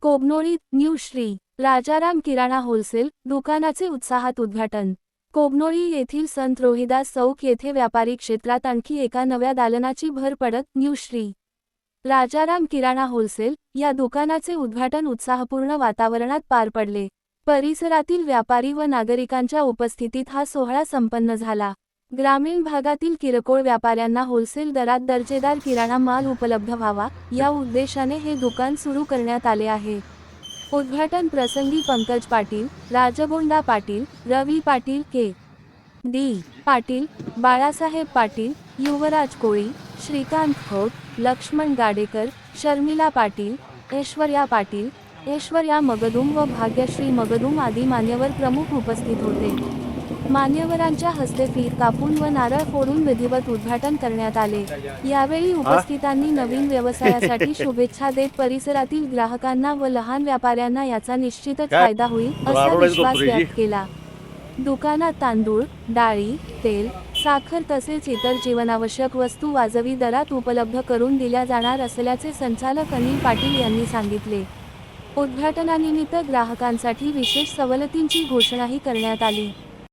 कोगनोळीत new Shri Rajaram किराणा wholesale दुकानाचे उत्साहात उद्घाटन। कोगनोळी येथील संत रोहिदास चौक येथे व्यापारी क्षेत्रात आणखी एका नव्या दालनाची भर पडत न्यू श्री राजाराम किराणा होलसेल या दुकानाचे उद्घाटन उत्साहपूर्ण वातावरणात पार पडले। परिसरातील व्यापारी व नागरिकांच्या उपस्थितीत हा सोहळा संपन्न झाला। ग्रामीण भागातील किरकोळ व्यापाऱ्यांना होलसेल दरात दर्जेदार किराणा माल उपलब्ध व्हावा या उद्देशाने हे दुकान सुरू करण्यात आले आहे। उद्घाटन प्रसंगी पंकज पाटील, राजगोंडा पाटील, रवी पाटील, के. डी. पाटील, बाळासाहेब पाटील, युवराज कोळी, श्रीकांत खोत, लक्ष्मण गाडेकर, शर्मिला पाटील, ऐश्वर्या पाटील, ऐश्वर्या मगदुम व भाग्यश्री मगदुम आदी मान्यवर प्रमुख उपस्थित होते। मान्यवरांच्या हस्ते फीत कापून व नारळ फोडून विधिवत उद्घाटन करण्यात आले। यावेळी उपस्थितांनी नवीन व्यवसायासाठी शुभेच्छा देत परिसरातील ग्राहकांना व लहान व्यापाऱ्यांना याचा निश्चितच फायदा होईल असा विश्वास व्यक्त केला। दुकानात तांदूळ, डाळी, तेल, साखर तसेच इतर जीवनावश्यक वस्तू वाजवी दरात उपलब्ध करून दिल्या जाणार असल्याचे संचालक अनिल पाटील यांनी सांगितले। उद्घाटनानिमित्त ग्राहकांसाठी विशेष सवलतींची घोषणाही करण्यात आली।